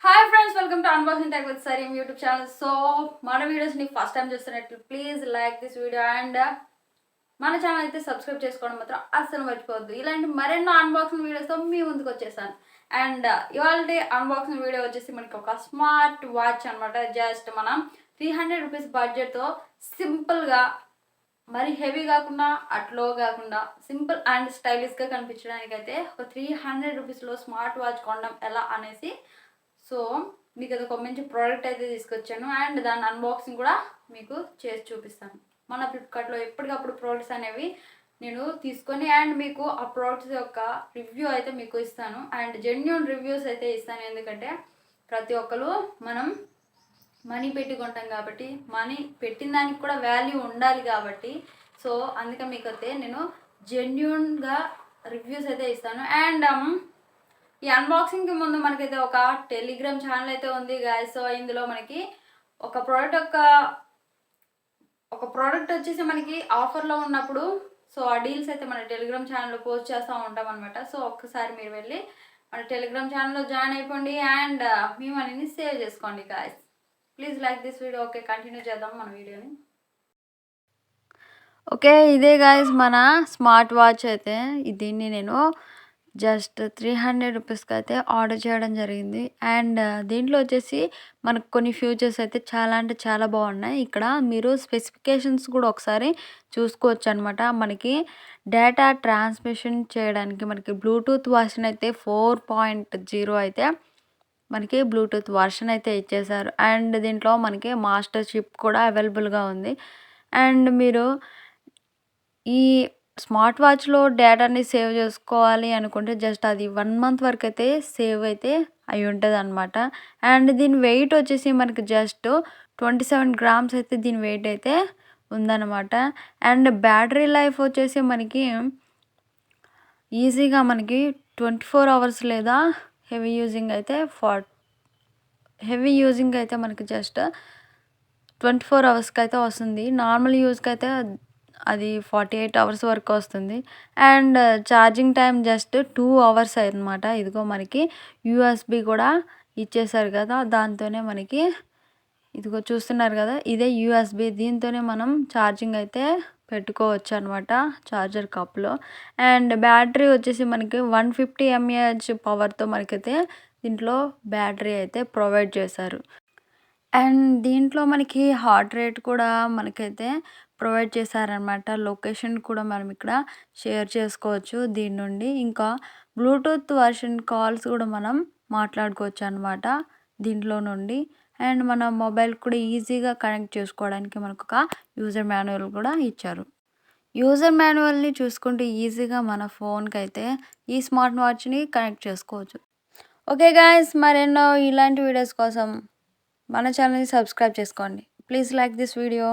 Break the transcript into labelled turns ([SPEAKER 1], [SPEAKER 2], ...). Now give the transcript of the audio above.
[SPEAKER 1] Hi friends, welcome to unboxing tech with Sarim YouTube channel. So మన వీడియోస్ని first time చూస్తున్నట్లు please like this video and మన channel అయితే subscribe చేసుకోవడం మాత్రం అస్సలు మర్చిపోవద్దు. ఇలాంటి మరెన్నో అన్బాక్సింగ్ వీడియోస్తో మీ ముందుకు వచ్చేసాను. అండ్ ఇవాళ అన్బాక్సింగ్ వీడియో వచ్చేసి మనకి ఒక స్మార్ట్ వాచ్ అనమాట. జస్ట్ మనం 300 రూపీస్ బడ్జెట్తో సింపుల్గా, మరి హెవీ కాకుండా అట్లో కాకుండా సింపుల్ అండ్ స్టైలిష్గా కనిపించడానికి అయితే ఒక 300 రూపీస్లో స్మార్ట్ వాచ్ కొనడం ఎలా అనేసి సో మీకు అది ఒక మంచి ప్రోడక్ట్ అయితే తీసుకొచ్చాను. అండ్ దాని అన్బాక్సింగ్ కూడా మీకు చేసి చూపిస్తాను. మన ఫ్లిప్కార్ట్లో ఎప్పటికప్పుడు ప్రోడక్ట్స్ అనేవి నేను తీసుకొని అండ్ మీకు ఆ ప్రోడక్ట్స్ యొక్క రివ్యూ అయితే మీకు ఇస్తాను. అండ్ జెన్యూన్ రివ్యూస్ అయితే ఇస్తాను. ఎందుకంటే ప్రతి ఒక్కరు మనం మనీ పెట్టి కొంటాం కాబట్టి మనీ పెట్టిన దానికి కూడా వాల్యూ ఉండాలి కాబట్టి సో అందుకని మీకు అయితే నేను జెన్యూన్గా రివ్యూస్ అయితే ఇస్తాను. అండ్ ఈ అన్బాక్సింగ్కి ముందు మనకైతే ఒక టెలిగ్రామ్ ఛానల్ అయితే ఉంది గాయస్. సో ఇందులో మనకి ఒక ప్రోడక్ట్ వచ్చేసి మనకి ఆఫర్లో ఉన్నప్పుడు సో ఆ డీల్స్ అయితే మన టెలిగ్రామ్ ఛానల్లో పోస్ట్ చేస్తూ ఉంటాం అనమాట. సో ఒక్కసారి మీరు వెళ్ళి మన టెలిగ్రామ్ ఛానల్లో జాయిన్ అయిపోండి అండ్ మీ మనీని సేవ్ చేసుకోండి guys. Please like this video. Okay, continue చేద్దాం మన వీడియోని. ఓకే, ఇదే గాయస్ మన స్మార్ట్ వాచ్ అయితే. దీన్ని నేను జస్ట్ 300 రూపీస్కి అయితే ఆర్డర్ చేయడం జరిగింది. అండ్ దీంట్లో వచ్చేసి మనకు కొన్ని ఫ్యూచర్స్ అయితే చాలా అంటే చాలా బాగున్నాయి. ఇక్కడ మీరు స్పెసిఫికేషన్స్ కూడా ఒకసారి చూసుకోవచ్చు అనమాట. మనకి డేటా ట్రాన్స్మిషన్ చేయడానికి మనకి బ్లూటూత్ వర్షన్ అయితే 4.0 అయితే మనకి బ్లూటూత్ వర్షన్ అయితే ఇచ్చేసారు. అండ్ దీంట్లో మనకి మాస్టర్ చిప్ కూడా అవైలబుల్గా ఉంది. అండ్ మీరు ఈ స్మార్ట్ వాచ్లో డేటాని సేవ్ చేసుకోవాలి అనుకుంటే జస్ట్ అది 1 మంత్ వరకు అయితే సేవ్ అయితే అయి ఉంటుంది అనమాట. అండ్ దీని వెయిట్ వచ్చేసి మనకి జస్ట్ 27 గ్రామ్స్ అయితే దీని వెయిట్ అయితే ఉందన్నమాట. అండ్ బ్యాటరీ లైఫ్ వచ్చేసి మనకి ఈజీగా మనకి 24 అవర్స్ లేదా హెవీ యూజింగ్ అయితే మనకి జస్ట్ 24 అవర్స్కి అయితే వస్తుంది. నార్మల్ యూజ్కి అయితే అది 48 అవర్స్ వరకు వస్తుంది. And charging time just 2 hours అనమాట. ఇదిగో మనకి యూఎస్బి కూడా ఇచ్చేసారు కదా, దాంతోనే మనకి ఇదిగో చూస్తున్నారు కదా, ఇదే యూఎస్బి. దీంతోనే మనం ఛార్జింగ్ అయితే పెట్టుకోవచ్చు అనమాట ఛార్జర్ కప్లో. అండ్ బ్యాటరీ వచ్చేసి మనకి 150 mAh పవర్తో మనకైతే దీంట్లో బ్యాటరీ అయితే ప్రొవైడ్ చేశారు. అండ్ దీంట్లో మనకి హార్ట్ రేట్ కూడా మనకైతే ప్రొవైడ్ చేశారనమాట. లొకేషన్ కూడా మనం ఇక్కడ షేర్ చేసుకోవచ్చు దీని నుండి. ఇంకా బ్లూటూత్ వర్షన్ కాల్స్ కూడా మనం మాట్లాడుకోవచ్చు అనమాట దీంట్లో నుండి. అండ్ మన మొబైల్ కూడా ఈజీగా కనెక్ట్ చేసుకోవడానికి మనకు ఒక యూజర్ మాన్యువల్ కూడా ఇచ్చారు. యూజర్ మాన్యువల్ని చూసుకుంటూ ఈజీగా మన ఫోన్కి అయితే ఈ స్మార్ట్ వాచ్ని కనెక్ట్ చేసుకోవచ్చు. ఓకే గాయస్, మరెన్నో ఇలాంటి వీడియోస్ కోసం మన ఛానల్ని సబ్స్క్రైబ్ చేసుకోండి. Please like this video.